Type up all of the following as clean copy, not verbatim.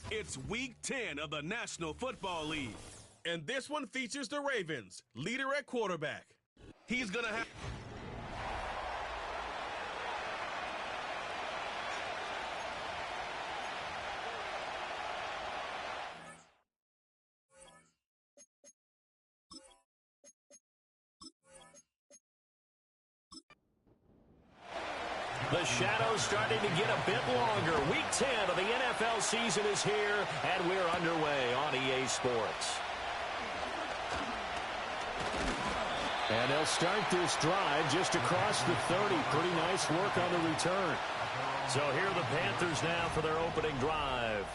It's Week 10 of the National Football League. And this one features the Ravens, leader at quarterback. He's going to have... The shadow's starting to get a bit longer. Week 10 of the NFL season is here, and we're underway on EA Sports. And they'll start this drive just across the 30. Pretty nice work on the return. So here are the Panthers now for their opening drive.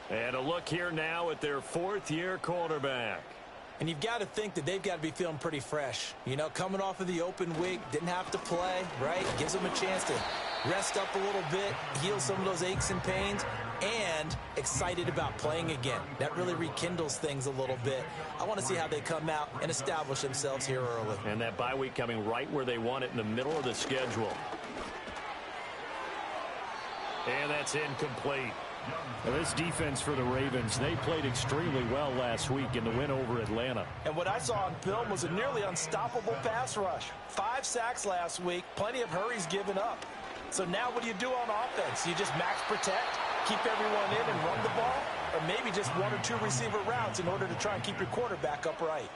And a look here now at their fourth-year quarterback. And you've got to think that they've got to be feeling pretty fresh. You know, coming off of the open week, didn't have to play, right? Gives them a chance to rest up a little bit, heal some of those aches and pains, and excited about playing again. That really rekindles things a little bit. I want to see how they come out and establish themselves here early. And that bye week coming right where they want it, in the middle of the schedule. And that's incomplete. Now this defense for the Ravens, they played extremely well last week in the win over Atlanta. And what I saw on film was a nearly unstoppable pass rush. 5 sacks last week, plenty of hurries given up. So now what do you do on offense? You just max protect, keep everyone in and run the ball? Or maybe just 1 or 2 receiver routes in order to try and keep your quarterback upright?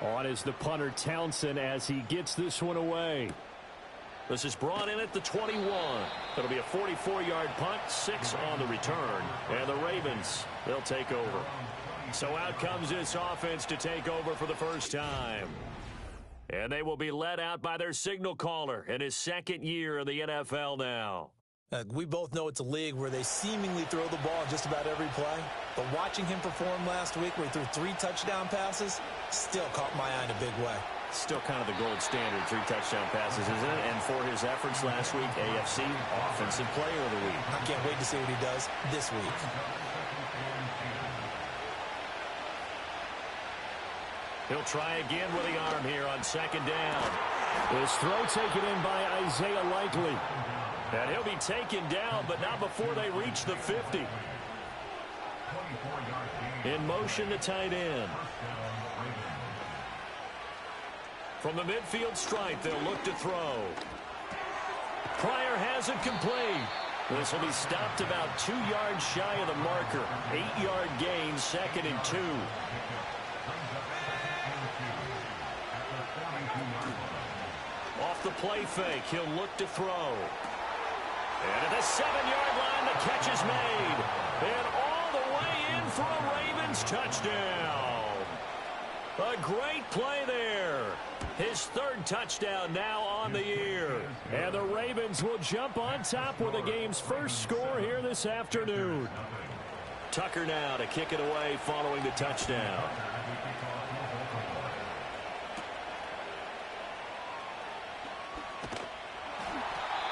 On is the punter Townsend as he gets this one away. This is brought in at the 21. It'll be a 44-yard punt, 6 on the return. And the Ravens, they'll take over. So out comes this offense to take over for the first time. And they will be led out by their signal caller in his second year in the NFL now. We both know it's a league where they seemingly throw the ball in just about every play. But watching him perform last week where he threw 3 touchdown passes still caught my eye in a big way. Still kind of the gold standard, 3 touchdown passes, isn't it? And for his efforts last week, AFC Offensive Player of the Week. I can't wait to see what he does this week. He'll try again with the arm here on second down. This throw taken in by Isaiah Likely. And he'll be taken down, but not before they reach the 50. In motion to tight end. From the midfield stripe, they'll look to throw. Pryor has it complete. This will be stopped about 2 yards shy of the marker. 8-yard gain, 2nd and 2. Off the play fake, he'll look to throw. And at the 7-yard line, the catch is made. And all the way in for a Ravens touchdown. A great play there. His 3rd touchdown now on the year. And the Ravens will jump on top with the game's first score here this afternoon. Tucker now to kick it away following the touchdown.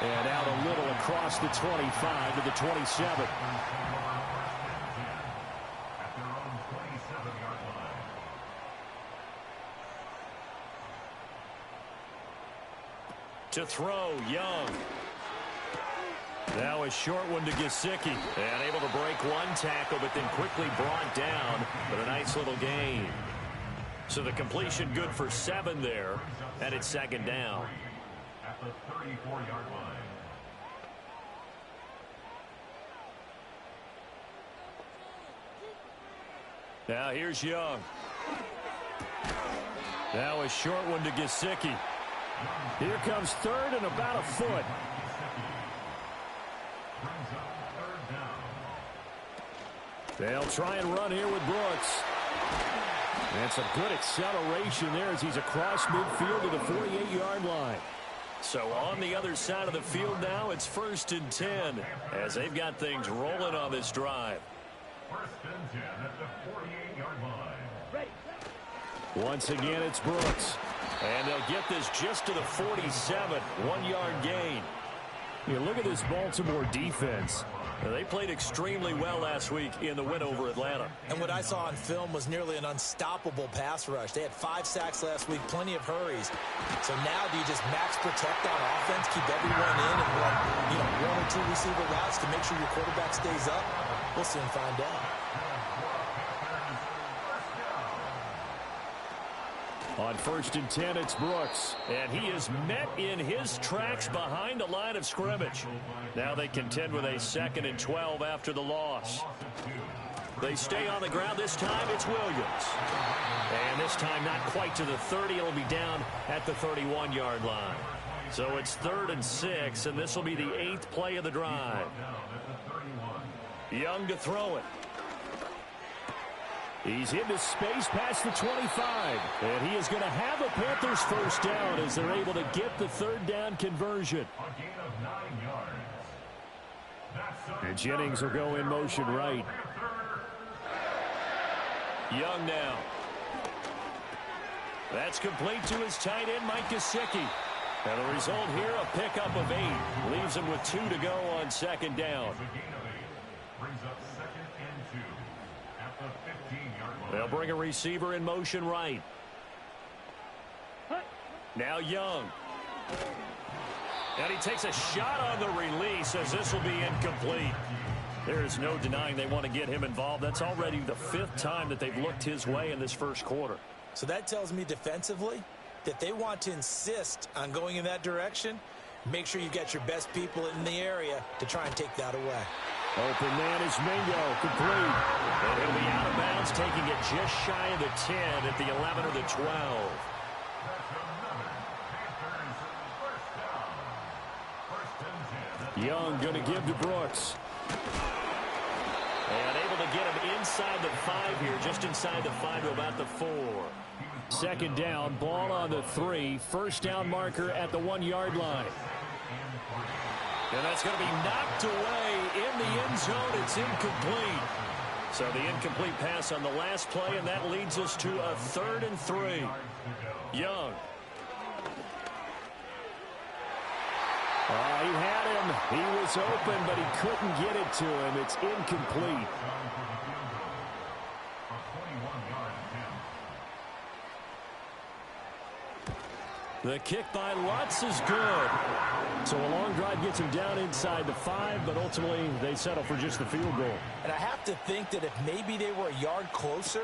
And out a little across the 25 to the 27. To throw, Young. Now a short one to Gesicki. And able to break 1 tackle, but then quickly brought down. But a nice little gain. So the completion good for 7 there. And it's 2nd down. At the 34-yard line. Now here's Young. Now a short one to Gesicki. Here comes 3rd and about a foot. They'll try and run here with Brooks. And some good acceleration there as he's across midfield to the 48-yard line. So on the other side of the field now, it's 1st and 10 as they've got things rolling on this drive. 1st and 10 at the 48-yard line. Once again, it's Brooks. And they'll get this just to the 47, 1-yard gain. You look at this Baltimore defense. They played extremely well last week in the win over Atlanta. And what I saw on film was nearly an unstoppable pass rush. They had 5 sacks last week, plenty of hurries. So now do you just max protect on offense, keep everyone in, and run 1 or 2 receiver routes to make sure your quarterback stays up? We'll soon find out. On 1st and 10, it's Brooks. And he is met in his tracks behind the line of scrimmage. Now they contend with a 2nd and 12 after the loss. They stay on the ground. This time it's Williams. And this time not quite to the 30. It'll be down at the 31-yard line. So it's 3rd and 6, and this will be the 8th play of the drive. Young to throw it. He's into space past the 25. And he is going to have a Panthers first down as they're able to get the 3rd down conversion. And Jennings will go in motion right. Young now. That's complete to his tight end, Mike Gesicki. And the result here, a pickup of 8. Leaves him with 2 to go on 2nd down. They'll bring a receiver in motion right. Now Young. And he takes a shot on the release as this will be incomplete. There is no denying they want to get him involved. That's already the 5th time that they've looked his way in this first quarter. So that tells me defensively that they want to insist on going in that direction. Make sure you get your best people in the area to try and take that away. Open man is Mingo, complete. And he'll be out of bounds, taking it just shy of the 10 at the 11 or the 12. Young going to give to Brooks. And able to get him inside the 5 here, just inside the 5 to about the 4. 2nd down, ball on the 3. 1st down marker at the 1-yard line. And that's going to be knocked away in the end zone. It's incomplete. So the incomplete pass on the last play, and that leads us to a 3rd and 3. Young. He had him. He was open, but he couldn't get it to him. It's incomplete. The kick by Lutz is good. So a long drive gets him down inside the 5, but ultimately they settle for just the field goal. And I have to think that if maybe they were a yard closer,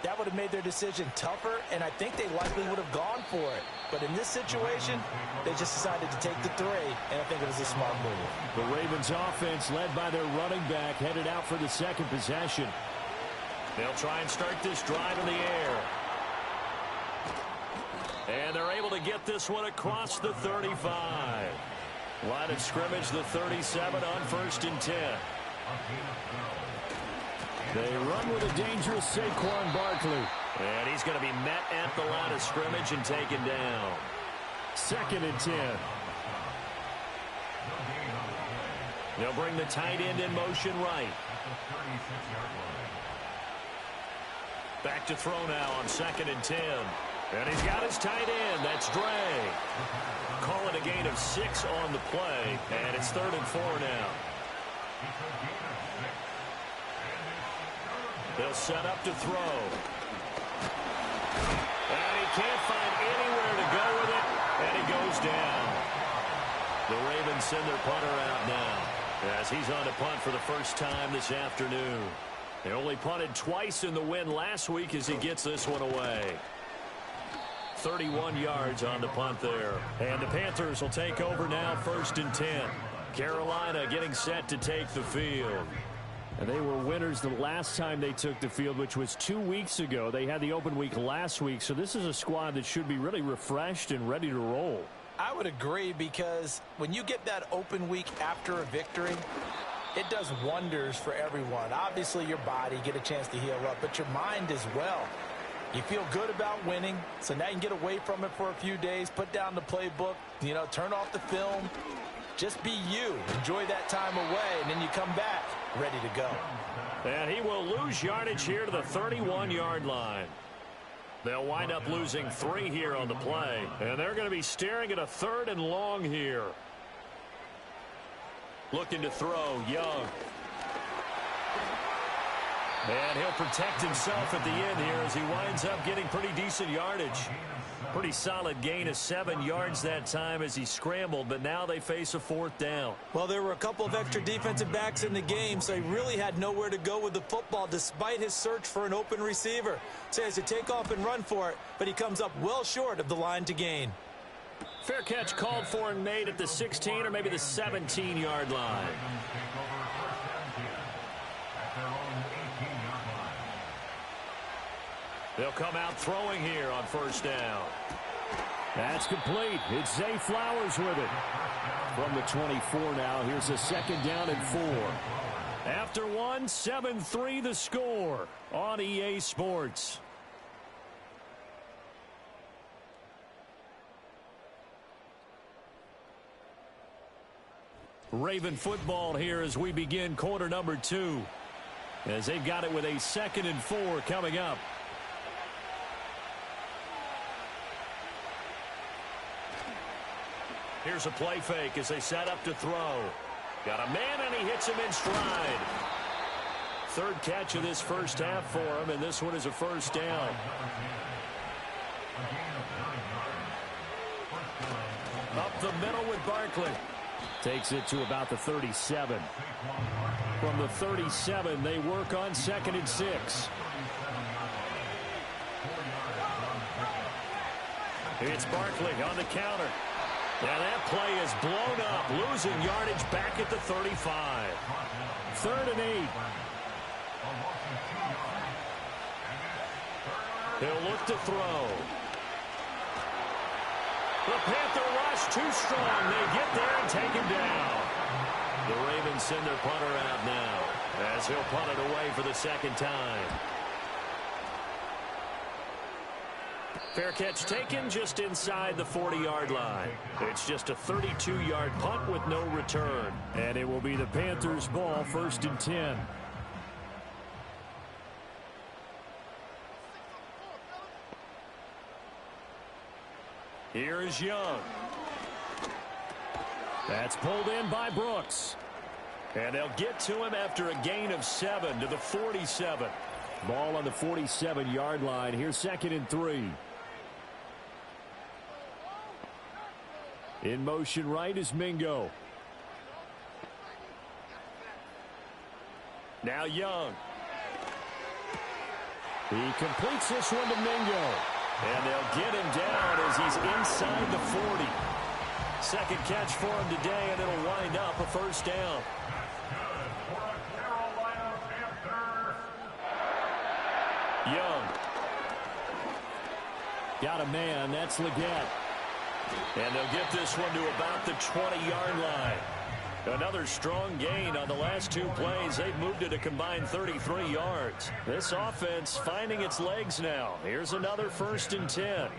that would have made their decision tougher, and I think they likely would have gone for it. But in this situation, they just decided to take the 3, and I think it was a smart move. The Ravens offense, led by their running back, headed out for the 2nd possession. They'll try and start this drive in the air. And they're able to get this one across the 35. Line of scrimmage, the 37 on 1st and 10. They run with a dangerous Saquon Barkley. And he's going to be met at the line of scrimmage and taken down. 2nd and 10. They'll bring the tight end in motion right. Back to throw now on 2nd and 10. And he's got his tight end. That's Dre. Call it a gain of 6 on the play. And it's 3rd and 4 now. They'll set up to throw. And he can't find anywhere to go with it. And he goes down. The Ravens send their punter out now, as he's on to punt for the first time this afternoon. They only punted twice in the win last week as he gets this one away. 31 yards on the punt there. And the Panthers will take over now, 1st and 10. Carolina getting set to take the field. And they were winners the last time they took the field, which was 2 weeks ago. They had the open week last week, so this is a squad that should be really refreshed and ready to roll. I would agree, because when you get that open week after a victory, it does wonders for everyone. Obviously, your body, get a chance to heal up, but your mind as well. You feel good about winning, so now you can get away from it for a few days, put down the playbook, turn off the film. Just be you. Enjoy that time away, and then you come back ready to go. And he will lose yardage here to the 31-yard line. They'll wind up losing 3 here on the play, and they're going to be staring at a 3rd and long here. Looking to throw, Young. And he'll protect himself at the end here as he winds up getting pretty decent yardage. Pretty solid gain of 7 yards that time as he scrambled, but now they face a 4th down. Well, there were a couple of extra defensive backs in the game, so he really had nowhere to go with the football despite his search for an open receiver. So he has to take off and run for it, but he comes up well short of the line to gain. Fair catch called for and made at the 16 or maybe the 17-yard line. They'll come out throwing here on 1st down. That's complete. It's Zay Flowers with it. From the 24 now, here's a 2nd down and 4. After one, 7-3 the score on EA Sports. Raven football here as we begin quarter number 2. As they've got it with a 2nd and 4 coming up. Here's a play fake as they set up to throw. Got a man and he hits him in stride. 3rd catch of this first half for him, and this one is a 1st down. Up the middle with Barkley. Takes it to about the 37. From the 37, they work on 2nd and 6. It's Barkley on the counter. And that play is blown up, losing yardage back at the 35. 3rd and 8. He'll look to throw. The Panther rush too strong. They get there and take him down. The Ravens send their punter out now as he'll punt it away for the 2nd time. Fair catch taken just inside the 40-yard line. It's just a 32-yard punt with no return. And it will be the Panthers' ball, 1st and 10. Here is Young. That's pulled in by Brooks. And they'll get to him after a gain of 7 to the 47. Ball on the 47-yard line. Here's 2nd and 3. In motion right is Mingo. Now Young. He completes this one to Mingo. And they'll get him down as he's inside the 40. 2nd catch for him today, and it'll wind up a 1st down. Young. Got a man. That's Leggett. And they'll get this one to about the 20-yard line. Another strong gain on the last 2 plays. They've moved it a combined 33 yards. This offense finding its legs now. Here's another 1st and 10.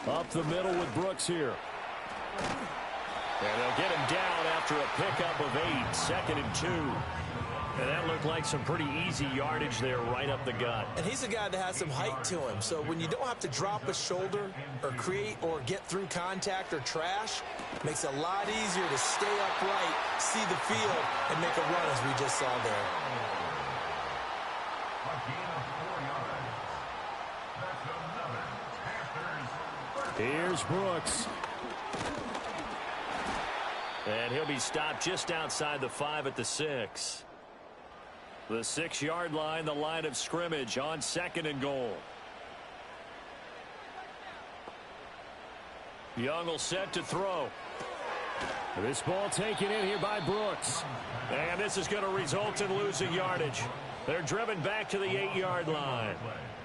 Up the middle with Brooks here. And they'll get him down after a pickup of 8. 2nd and 2. And that looked like some pretty easy yardage there right up the gut. And he's a guy that has some height to him. So when you don't have to drop a shoulder or create or get through contact or trash, it makes it a lot easier to stay upright, see the field, and make a run as we just saw there. Here's Brooks. And he'll be stopped just outside the 5 at the 6. The 6-yard line, the line of scrimmage on 2nd and goal. Young will set to throw. This ball taken in here by Brooks. And this is going to result in losing yardage. They're driven back to the 8-yard line.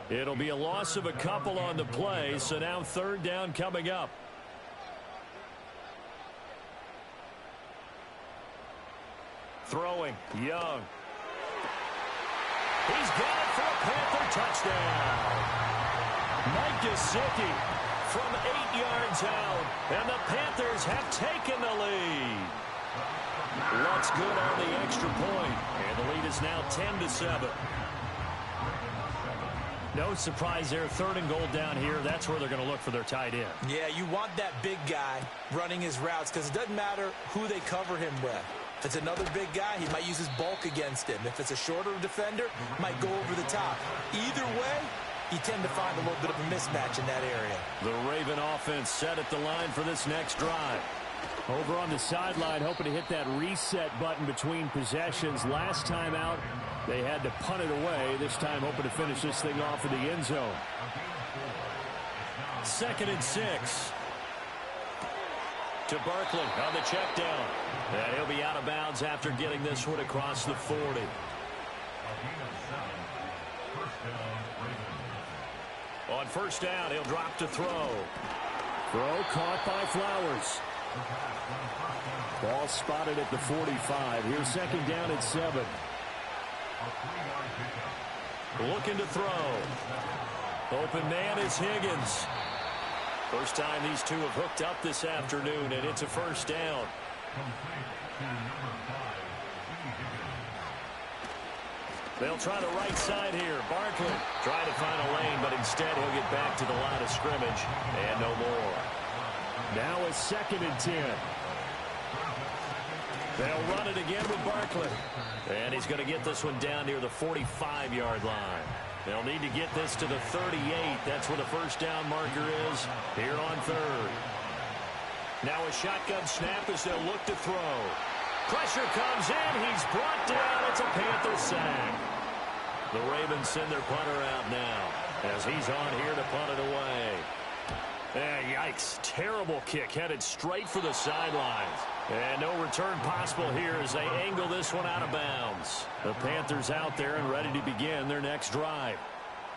It'll be a loss of a couple on the play, so now 3rd down coming up. Throwing, Young. He's got it for a Panther touchdown. Mike Gesicki from 8 yards out, and the Panthers have taken the lead. What's good on the extra point, and the lead is now 10-7. No surprise there. 3rd and goal down here. That's where they're going to look for their tight end. Yeah, you want that big guy running his routes because it doesn't matter who they cover him with. If it's another big guy, he might use his bulk against him. If it's a shorter defender, might go over the top. Either way, you tend to find a little bit of a mismatch in that area. The Raven offense set at the line for this next drive. Over on the sideline, hoping to hit that reset button between possessions. Last time out, they had to punt it away. This time, hoping to finish this thing off in the end zone. 2nd and 6. To Barkley on the check down. And he'll be out of bounds after getting this one across the 40. On 1st down, he'll drop to throw. Throw caught by Flowers. Ball spotted at the 45. Here's 2nd down at 7. Looking to throw. Open man is Higgins. First time these two have hooked up this afternoon, and it's a 1st down. They'll try the right side here. Barkley trying to find a lane, but instead he'll get back to the line of scrimmage and no more. Now a 2nd and 10. They'll run it again with Barkley. And he's going to get this one down near the 45-yard line. They'll need to get this to the 38. That's where the 1st down marker is here on 3rd. Now a shotgun snap as they'll look to throw. Pressure comes in. He's brought down. It's a Panther sack. The Ravens send their punter out now as he's on here to punt it away. Yikes. Terrible kick headed straight for the sidelines. And no return possible here as they angle this one out of bounds. The Panthers out there and ready to begin their next drive.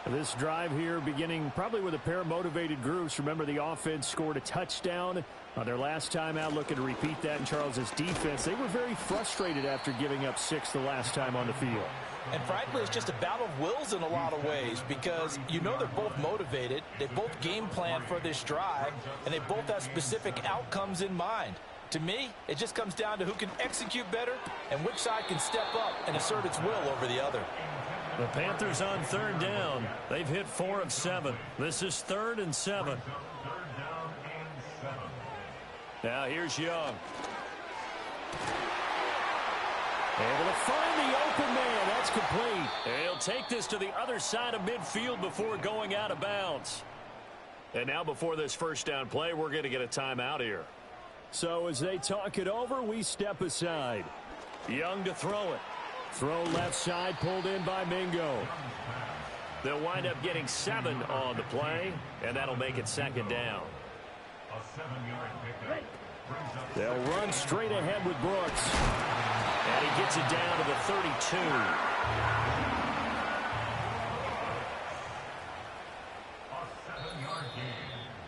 This drive here beginning probably with a pair of motivated groups. Remember, the offense scored a touchdown on their last time out, looking to repeat that in Charles's defense. They were very frustrated after giving up 6 the last time on the field. And frankly, it's just a battle of wills in a lot of ways because you know they're both motivated. They both game plan for this drive, and they both have specific outcomes in mind. To me, it just comes down to who can execute better and which side can step up and assert its will over the other. The Panthers on 3rd down. They've hit 4 of 7. This is 3rd and 7. Now here's Young. Able to find the open man. That's complete. And he'll take this to the other side of midfield before going out of bounds. And now before this 1st down play, we're going to get a timeout here. So as they talk it over, we step aside. Young to throw it. Throw left side, pulled in by Mingo. They'll wind up getting 7 on the play, and that'll make it 2nd down. They'll run straight ahead with Brooks. And he gets it down to the 32.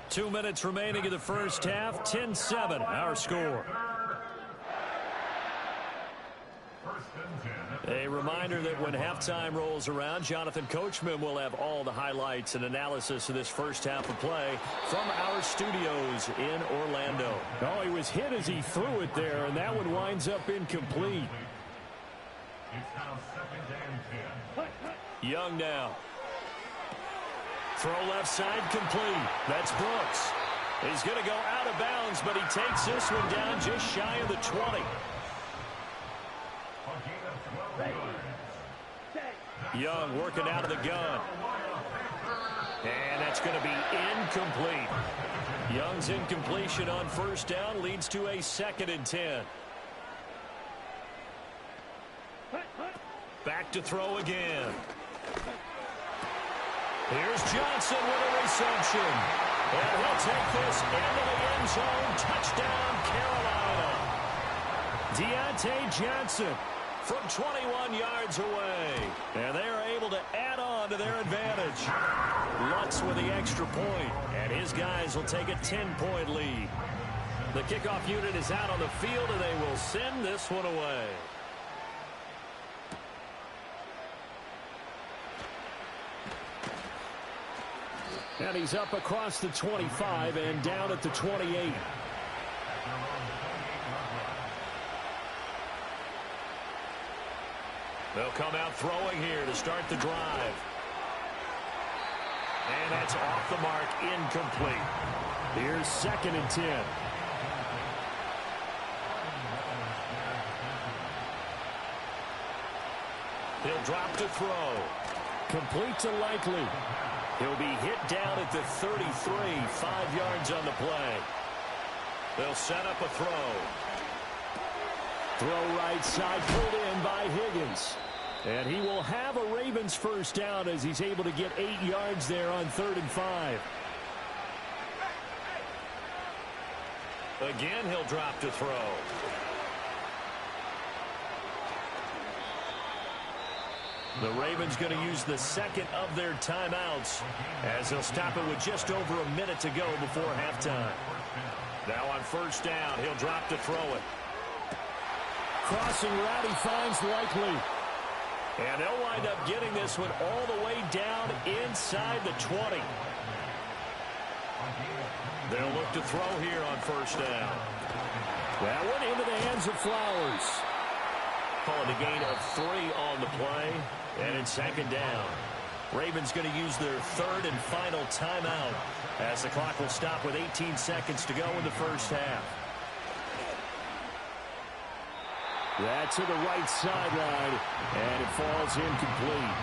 2 minutes remaining in the 1st half. 10-7, our score. A reminder that when halftime rolls around, Jonathan Coachman will have all the highlights and analysis of this 1st half of play from our studios in Orlando. Oh, he was hit as he threw it there, and that one winds up incomplete. Young now. Throw left side complete. That's Brooks. He's going to go out of bounds, but he takes this one down just shy of the 20. Young working out of the gun. And that's going to be incomplete. Young's incompletion on 1st down leads to a 2nd and 10. Back to throw again. Here's Johnson with a reception. And he'll take this into the end zone. Touchdown, Carolina. Deontay Johnson from 21 yards away. And they are able to add on to their advantage. Lutz with the extra point, and his guys will take a 10-point lead. The kickoff unit is out on the field, and they will send this one away. And he's up across the 25 and down at the 28. They'll come out throwing here to start the drive. And that's off the mark, incomplete. Here's 2nd and 10. He'll drop to throw. Complete to Likely. He'll be hit down at the 33, 5 yards on the play. They'll set up a throw. Throw right side, pulled in by Higgins. And he will have a Ravens first down as he's able to get 8 yards there on 3rd and 5. Again, he'll drop to throw. The Ravens going to use the second of their timeouts as they'll stop it with just over a minute to go before halftime. Now on first down, he'll drop to throw it. Crossing route, he finds Likely. And they'll wind up getting this one all the way down inside the 20. They'll look to throw here on first down. That one into the hands of Flowers. Calling a gain of 3 on the play. And in 2nd down, Ravens going to use their 3rd and final timeout as the clock will stop with 18 seconds to go in the first half. That to the right sideline, and it falls incomplete.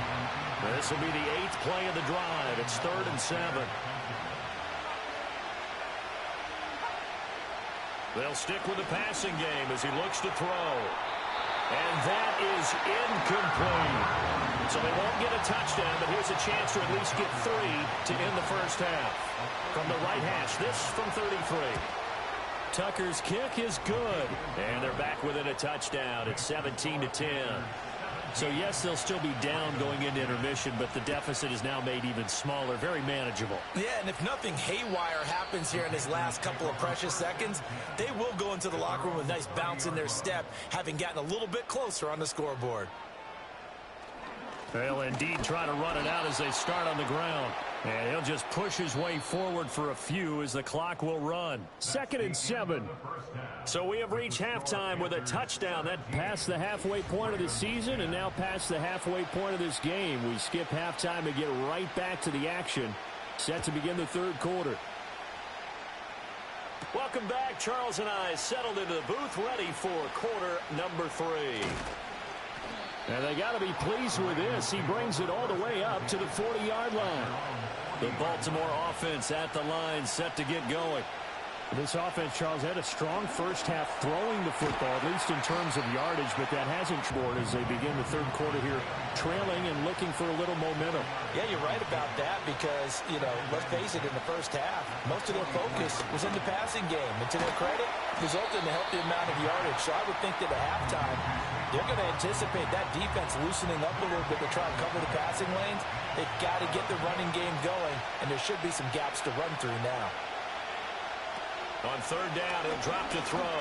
This will be the 8th play of the drive. It's 3rd and 7. They'll stick with the passing game as he looks to throw. And that is incomplete. So they won't get a touchdown, but here's a chance to at least get 3 to end the first half. From the right hash, this from 33. Tucker's kick is good. And they're back within a touchdown. It's 17-10. So, yes, they'll still be down going into intermission, but the deficit is now made even smaller, very manageable. Yeah, and if nothing haywire happens here in his last couple of precious seconds, they will go into the locker room with a nice bounce in their step, having gotten a little bit closer on the scoreboard. They'll indeed try to run it out as they start on the ground. And he'll just push his way forward for a few as the clock will run. 2nd and 7. So we have reached halftime with a touchdown. That past the halfway point of the season and now past the halfway point of this game. We skip halftime and get right back to the action. Set to begin the 3rd quarter. Welcome back. Charles and I settled into the booth ready for quarter number 3. And they got to be pleased with this. He brings it all the way up to the 40-yard line. The Baltimore offense at the line, set to get going. This offense, Charles, had a strong first half throwing the football, at least in terms of yardage, but that hasn't scored as they begin the 3rd quarter here, trailing and looking for a little momentum. Yeah, you're right about that because, you know, let's face it, in the first half, most of their focus was in the passing game. And to their credit, resulted in a healthy amount of yardage. So I would think that at halftime, they're going to anticipate that defense loosening up a little bit to try and cover the passing lanes. They've got to get the running game going, and there should be some gaps to run through now. On 3rd down, he'll drop to throw.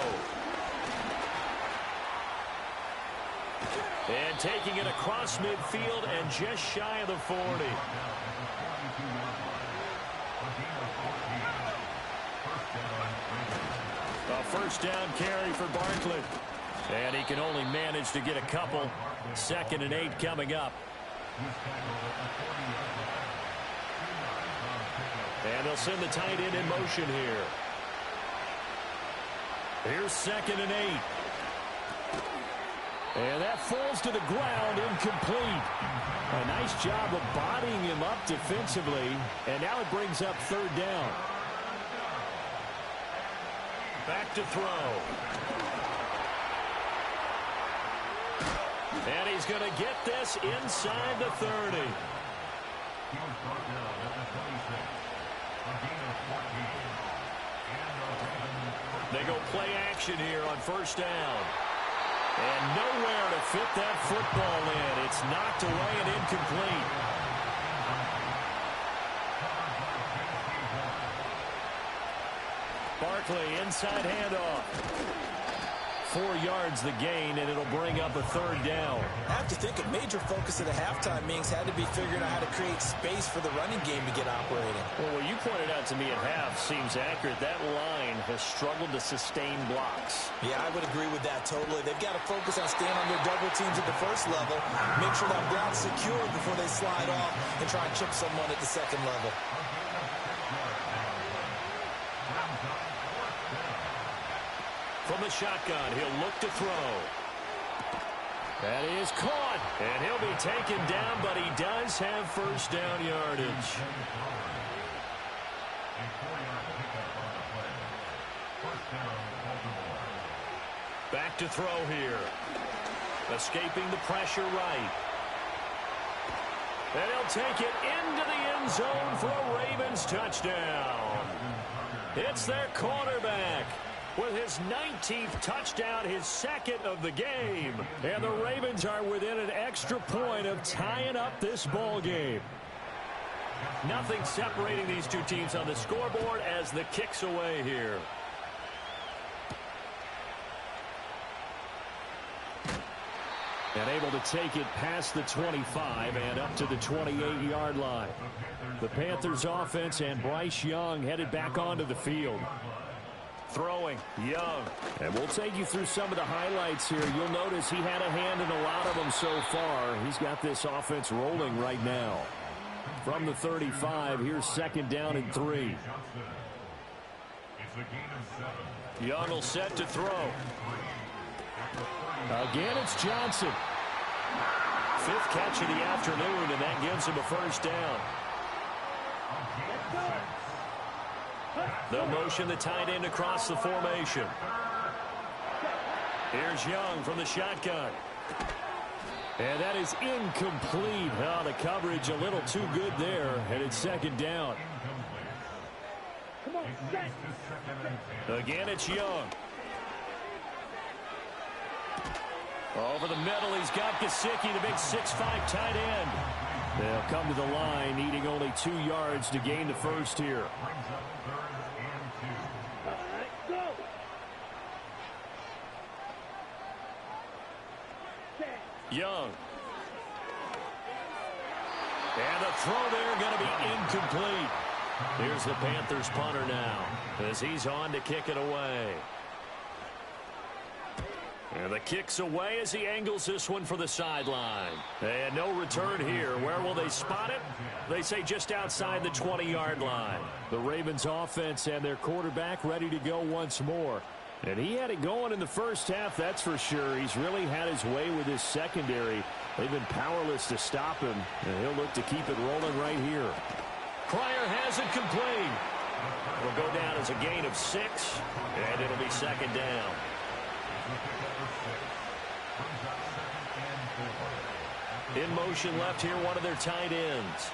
And taking it across midfield and just shy of the 40. A first down carry for Barkley. And he can only manage to get a couple. 2nd and 8 coming up. And they'll send the tight end in motion here. Here's 2nd and 8. And that falls to the ground, incomplete. A nice job of bodying him up defensively. And now it brings up 3rd down. Back to throw. And he's going to get this inside the 30. They go play action here on first down. And nowhere to fit that football in. It's knocked away and incomplete. Barkley, inside handoff. 4 yards the gain, and it'll bring up a 3rd down. I have to think a major focus of the halftime meetings had to be figuring out how to create space for the running game to get operating. Well, what you pointed out to me at half seems accurate. That line has struggled to sustain blocks. Yeah, I would agree with that totally. They've got to focus on staying on their double teams at the first level, make sure that block's secure before they slide off and try and chip someone at the second level. From the shotgun, he'll look to throw. That is caught, and he'll be taken down, but he does have 1st down yardage. Back to throw here. Escaping the pressure right. And he'll take it into the end zone for a Ravens touchdown. It's their quarterback with his 19th touchdown, his 2nd of the game. And the Ravens are within an extra point of tying up this ball game. Nothing separating these two teams on the scoreboard as the kick's away here. And able to take it past the 25 and up to the 28-yard line. The Panthers offense and Bryce Young headed back onto the field. Throwing, Young. And we'll take you through some of the highlights here. You'll notice he had a hand in a lot of them so far. He's got this offense rolling right now. From the 35, here's 2nd down and 3. Young will set to throw. Again, it's Johnson. 5th catch of the afternoon, and that gives him a 1st down. They'll motion the tight end across the formation. Here's Young from the shotgun. And that is incomplete. Oh, the coverage a little too good there, and it's 2nd down. Again, it's Young. Over the middle, he's got Gesicki, the big 6'5" tight end. They'll come to the line, needing only 2 yards to gain the 1st here. Young. And the throw there going to be incomplete. Here's the Panthers punter now as he's on to kick it away. And the kick's away as he angles this one for the sideline. And no return here. Where will they spot it? They say just outside the 20-yard line. The Ravens offense and their quarterback ready to go once more. And he had it going in the first half, that's for sure. He's really had his way with his secondary. They've been powerless to stop him, and he'll look to keep it rolling right here. Pryor has it complete. It'll go down as a gain of 6, and it'll be 2nd down. In motion left here, one of their tight ends.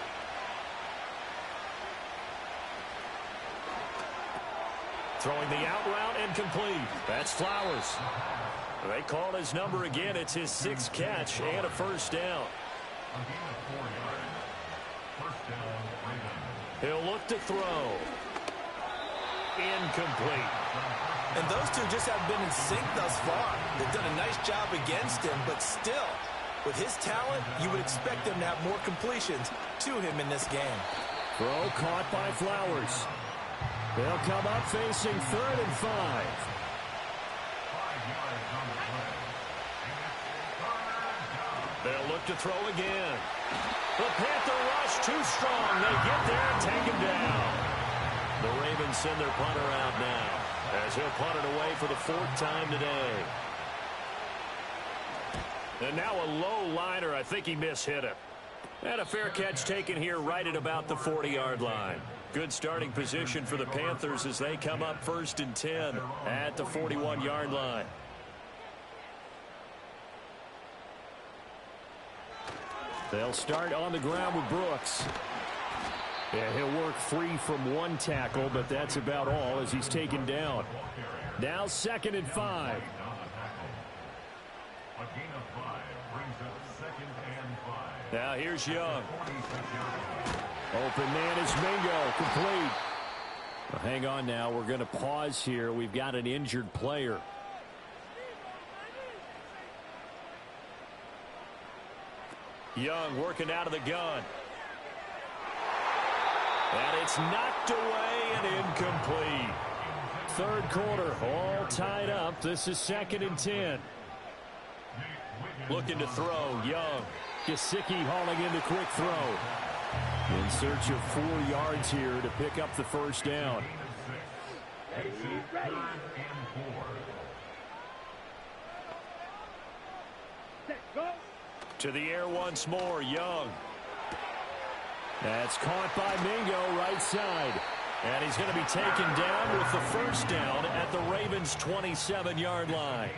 Throwing the out route and complete. That's Flowers. They call his number again. It's his 6th catch and a 1st down. He'll look to throw. Incomplete. And those two just haven't been in sync thus far. They've done a nice job against him, but still, with his talent, you would expect them to have more completions to him in this game. Throw caught by Flowers. They'll come up facing 3rd and 5. They'll look to throw again. The Panther rush too strong. They get there and take him down. The Ravens send their punter out now as he'll punt it away for the 4th time today. And now a low liner. I think he mishit it. And a fair catch taken here right at about the 40-yard line. Good starting position for the Panthers as they come up 1st and 10 at the 41-yard line. They'll start on the ground with Brooks. Yeah, he'll work free from 1 tackle, but that's about all as he's taken down. Now 2nd and 5. Now here's Young. Open man is Mingo, complete. Well, hang on now, we're going to pause here. We've got an injured player. Young working out of the gun. And it's knocked away and incomplete. Third quarter, all tied up. This is 2nd and 10. Looking to throw, Young. Gesicki hauling in the quick throw. In search of 4 yards here to pick up the first down. To the air once more, Young. That's caught by Mingo, right side. And he's going to be taken down with the first down at the Ravens' 27-yard line.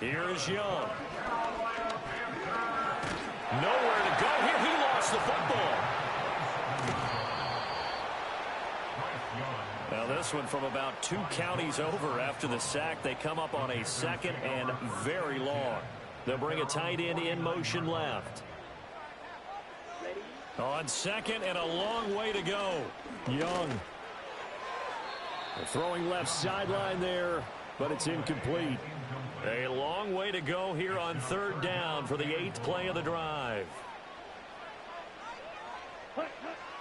Here is Young. Nowhere to go here. He lost the football. Now this one from about 2 counties over after the sack. They come up on a 2nd and very long. They'll bring a tight end in motion left. On 2nd and a long way to go. Young. Throwing left sideline there, but it's incomplete. A long way to go here on 3rd down for the 8th play of the drive.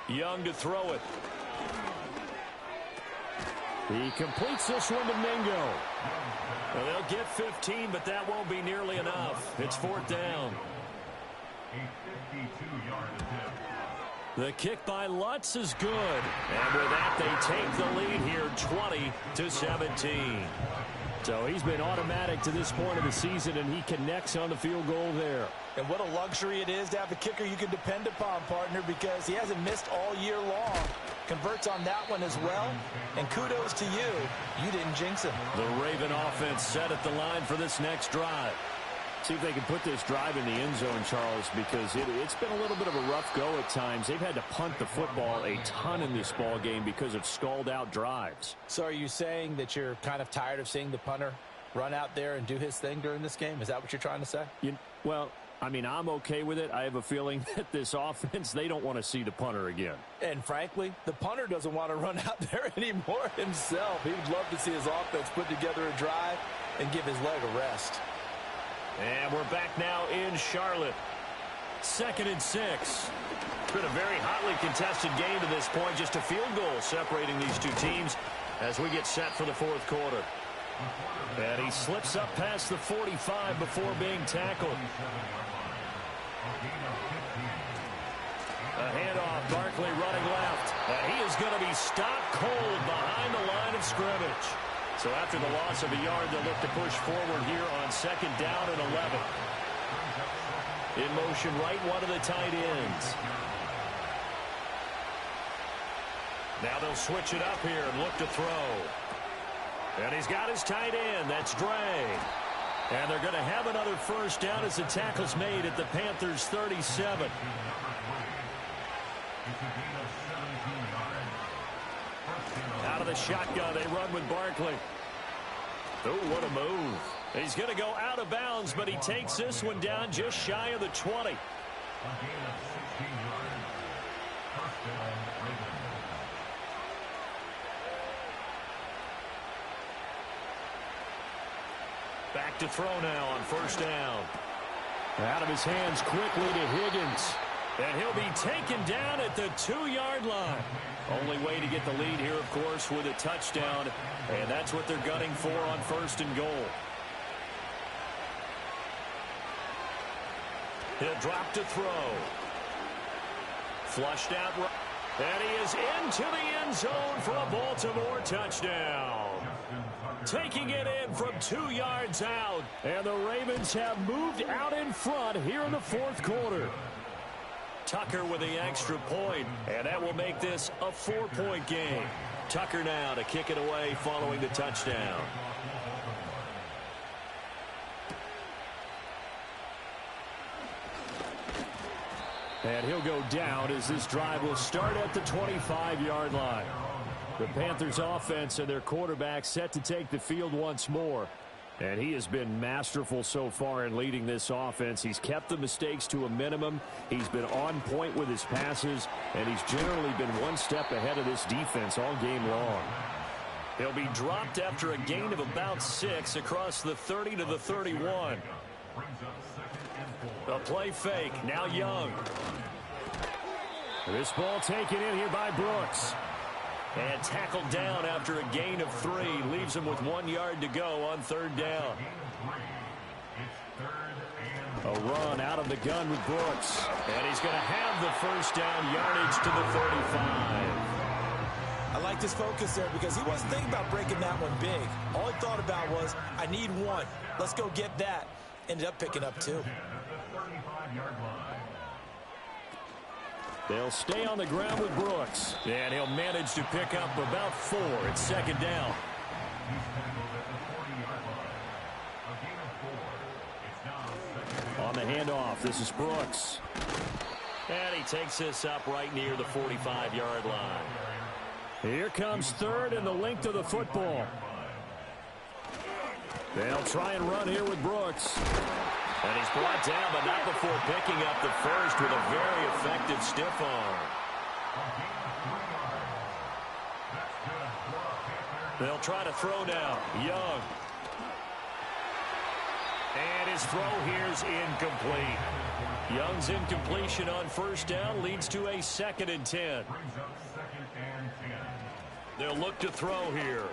Young to throw it. He completes this one to Mingo. Well, they'll get 15, but that won't be nearly enough. It's 4th down. The kick by Lutz is good. And with that, they take the lead here 20-17. So he's been automatic to this point of the season, and he connects on the field goal there. And what a luxury it is to have a kicker you can depend upon, partner, because he hasn't missed all year long. Converts on that one as well. And kudos to you. You didn't jinx him. The Raven offense set at the line for this next drive. See if they can put this drive in the end zone, Charles, because it's been a little bit of a rough go at times. They've had to punt the football a ton in this ball game because of stalled-out drives. So are you saying that you're kind of tired of seeing the punter run out there and do his thing during this game? Is that what you're trying to say? Well, I mean, I'm okay with it. I have a feeling that this offense, they don't want to see the punter again. And frankly, the punter doesn't want to run out there anymore himself. He would love to see his offense put together a drive and give his leg a rest. And we're back now in Charlotte. 2nd and 6. It's been a very hotly contested game to this point. Just a field goal separating these two teams as we get set for the 4th quarter. And he slips up past the 45 before being tackled. A handoff, Barkley running left. And he is going to be stopped cold behind the line of scrimmage. So after the loss of a yard, they'll look to push forward here on 2nd down and 11. In motion right, one of the tight ends. Now they'll switch it up here and look to throw. And he's got his tight end. That's Dre. And they're going to have another first down as the tackle's made at the Panthers' 37. Out of the shotgun, they run with Barkley. Oh, what a move. He's going to go out of bounds, but he takes this one down just shy of the 20. Back to throw now on 1st down. Out of his hands quickly to Higgins. And he'll be taken down at the 2-yard line. Only way to get the lead here, of course, with a touchdown. And that's what they're gunning for on 1st and goal. He'll drop to throw. Flushed out. And he is into the end zone for a Baltimore touchdown. Taking it in from 2 yards out. And the Ravens have moved out in front here in the 4th quarter. Tucker with the extra point, and that will make this a 4-point game. Tucker now to kick it away following the touchdown. And he'll go down as this drive will start at the 25-yard line. The Panthers offense and their quarterback set to take the field once more. And he has been masterful so far in leading this offense. He's kept the mistakes to a minimum. He's been on point with his passes, and he's generally been one step ahead of this defense all game long. He'll be dropped after a gain of about 6 across the 30 to the 31. A play fake. Now Young. This ball taken in here by Brooks. And tackled down after a gain of 3. Leaves him with 1 yard to go on 3rd down. A run out of the gun with Brooks. And he's going to have the first down, yardage to the 35. I like his focus there because he wasn't thinking about breaking that one big. All he thought about was, I need 1. Let's go get that. Ended up picking up 2. They'll stay on the ground with Brooks. And he'll manage to pick up about 4. It's 2nd down. On the handoff, this is Brooks. And he takes this up right near the 45-yard line. Here comes 3rd and the length of the football. They'll try and run here with Brooks. And he's brought down, but not before picking up the first with a very effective stiff arm. They'll try to throw now. Young. And his throw here's incomplete. Young's incompletion on 1st down leads to a 2nd and 10. They'll look to throw here.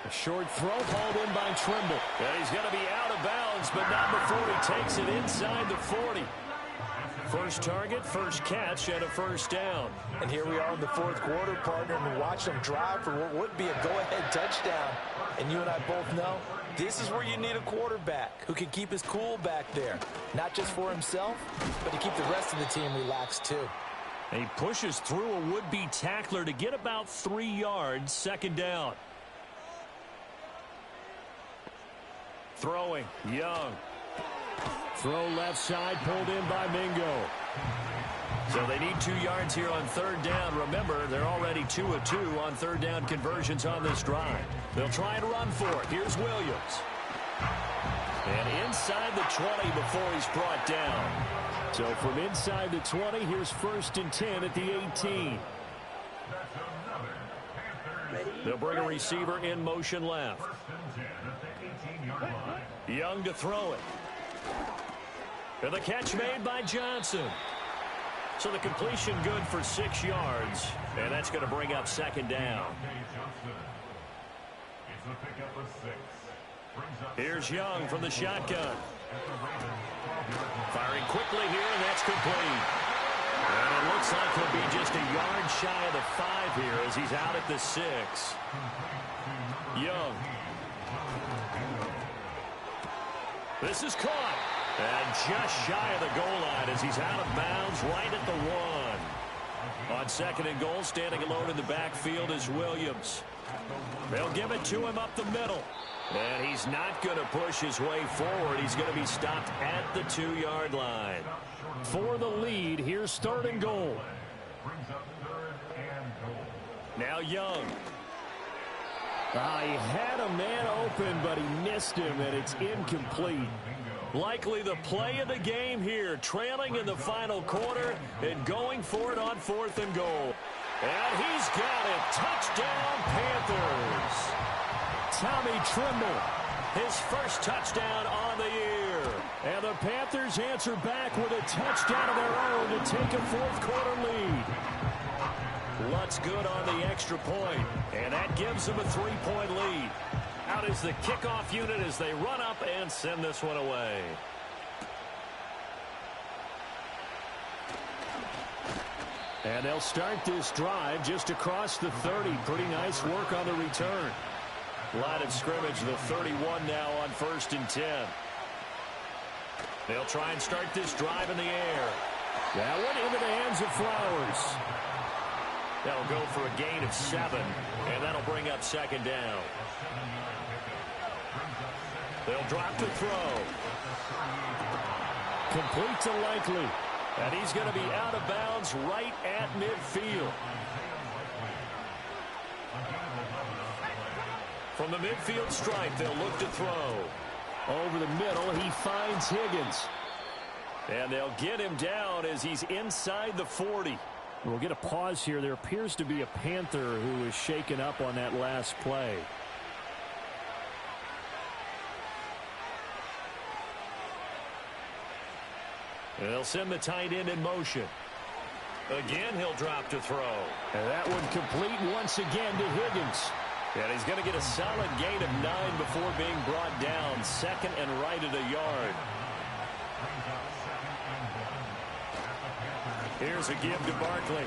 A short throw hauled in by Trimble. And he's going to be out of bounds, but not before he takes it inside the 40. First target, first catch, and a 1st down. And here we are in the 4th quarter, partner, and we watch them drive for what would be a go-ahead touchdown. And you and I both know this is where you need a quarterback who can keep his cool back there. Not just for himself, but to keep the rest of the team relaxed too. And he pushes through a would-be tackler to get about 3 yards, 2nd down. Throwing, Young. Throw left side, pulled in by Mingo. So they need 2 yards here on 3rd down. Remember, they're already 2 of 2 on 3rd down conversions on this drive. They'll try and run for it. Here's Williams. And inside the 20 before he's brought down. So from inside the 20, here's 1st and 10 at the 18. They'll bring a receiver in motion left. Young to throw it. And the catch made by Johnson. So the completion good for 6 yards. And that's going to bring up 2nd down. Here's Young from the shotgun. Firing quickly here, and that's complete. And it looks like he'll be just a yard shy of the 5 here as he's out at the 6. Young. This is caught. And just shy of the goal line as he's out of bounds right at the 1. On 2nd and goal, standing alone in the backfield is Williams. They'll give it to him up the middle. And he's not going to push his way forward. He's going to be stopped at the 2-yard line. For the lead, here's 3rd and goal. Now Young. He had a man open, but he missed him, and it's incomplete. Likely the play of the game here, trailing in the final quarter and going for it on 4th and goal. And he's got it. Touchdown, Panthers. Tommy Trimble. His first touchdown on the year. And the Panthers answer back with a touchdown of their own to take a 4th quarter lead. Lutz good on the extra point, and that gives them a 3-point lead. Out is the kickoff unit as they run up and send this one away. And they'll start this drive just across the 30. Pretty nice work on the return. Line of scrimmage, the 31 now on 1st and 10. They'll try and start this drive in the air. That one into the hands of Flowers. They'll go for a gain of 7, and that'll bring up 2nd down. They'll drop to throw. Complete to Likely. And he's going to be out of bounds right at midfield. From the midfield stripe, they'll look to throw. Over the middle, he finds Higgins. And they'll get him down as he's inside the 40. We'll get a pause here. There appears to be a Panther who was shaken up on that last play. They'll send the tight end in motion. Again, he'll drop to throw. And that one complete once again to Higgins. And he's going to get a solid gain of 9 before being brought down. Second and right at a yard. Here's a give to Barkley.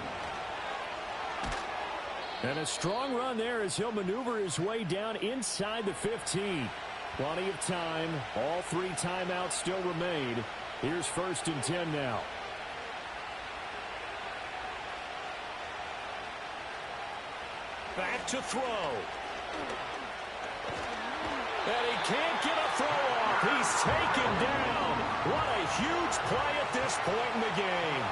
And a strong run there as he'll maneuver his way down inside the 15. Plenty of time. All 3 timeouts still remain. Here's 1st and 10 now. Back to throw. And he can't get a throw off. He's taken down. What a huge play at this point in the game.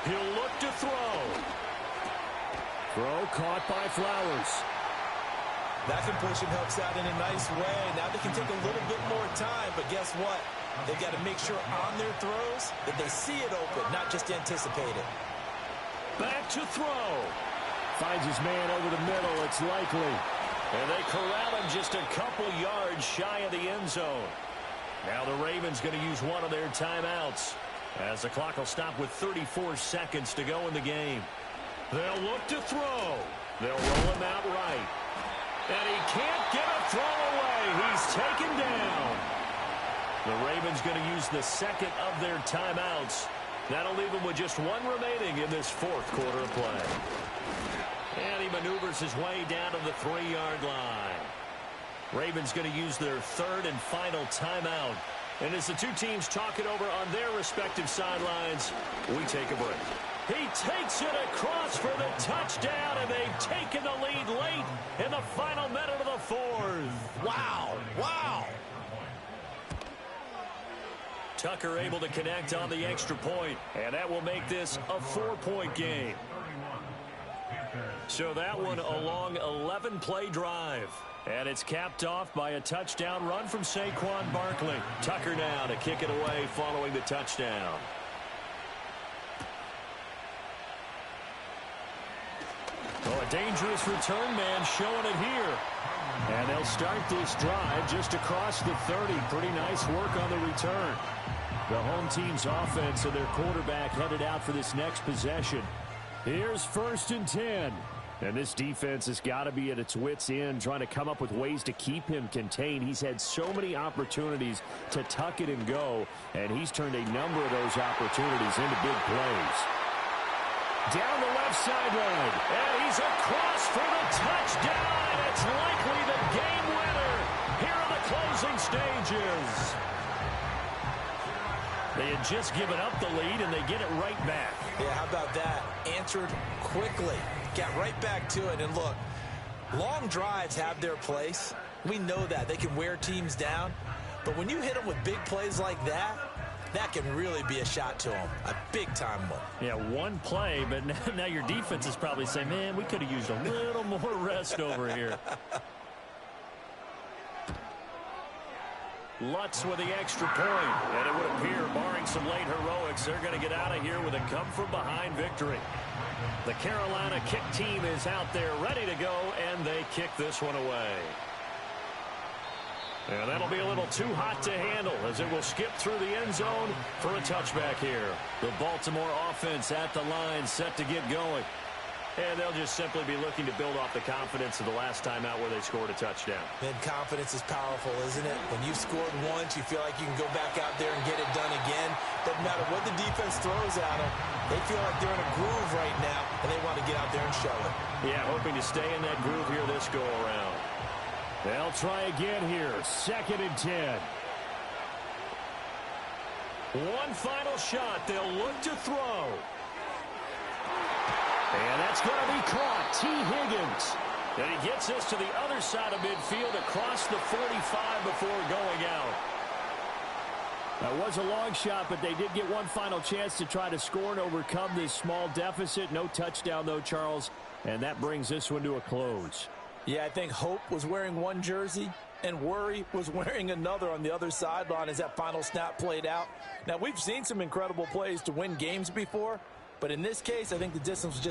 He'll look to throw. Throw caught by Flowers. That completion helps out in a nice way. Now they can take a little bit more time, but guess what? They've got to make sure on their throws that they see it open, not just anticipate it. Back to throw. Finds his man over the middle. It's likely. And they corral him just a couple yards shy of the end zone. Now the Ravens going to use one of their timeouts, as the clock will stop with 34 seconds to go in the game. They'll look to throw. They'll roll him out right. And he can't get a throw away. He's taken down. The Ravens going to use the second of their timeouts. That'll leave them with just one remaining in this 4th quarter of play. And he maneuvers his way down to the 3-yard line. Ravens going to use their 3rd and final timeout. And as the two teams talk it over on their respective sidelines, we take a break. He takes it across for the touchdown, and they've taken the lead late in the final minute of the 4th. Wow, wow. Tucker able to connect on the extra point, and that will make this a 4-point game. So that one a long 11-play drive. And it's capped off by a touchdown run from Saquon Barkley. Tucker now to kick it away following the touchdown. Oh, a dangerous return man showing it here. And they'll start this drive just across the 30. Pretty nice work on the return. The home team's offense and their quarterback headed out for this next possession. Here's 1st and 10. And this defense has got to be at its wits' end, trying to come up with ways to keep him contained. He's had so many opportunities to tuck it and go, and he's turned a number of those opportunities into big plays. Down the left sideline, and he's across for the touchdown. It's likely the game winner here in the closing stages. They had just given up the lead, and they get it right back. Yeah, how about that? Answered quickly. Got right back to it. And look, long drives have their place. We know that. They can wear teams down. But when you hit them with big plays like that, that can really be a shot to them. A big-time one. Yeah, one play, but now your defense is probably saying, man, we could have used a little more rest over here. Lutz with the extra point. And it would appear, barring some late heroics, they're going to get out of here with a come-from-behind victory. The Carolina kick team is out there ready to go, and they kick this one away. And that'll be a little too hot to handle as it will skip through the end zone for a touchback here. The Baltimore offense at the line set to get going. And they'll just simply be looking to build off the confidence of the last time out where they scored a touchdown. And confidence is powerful, isn't it? When you've scored once, you feel like you can go back out there and get it done again. Doesn't matter what the defense throws at them. They feel like they're in a groove right now, and they want to get out there and show it. Yeah, hoping to stay in that groove here this go-around. They'll try again here. 2nd and 10. One final shot. They'll look to throw. And that's going to be caught. T. Higgins. And he gets this to the other side of midfield across the 45 before going out. That was a long shot, but they did get one final chance to try to score and overcome this small deficit. No touchdown, though, Charles. And that brings this one to a close. Yeah, I think Hope was wearing one jersey and Worry was wearing another on the other sideline as that final snap played out. Now, we've seen some incredible plays to win games before, but in this case, I think the distance was just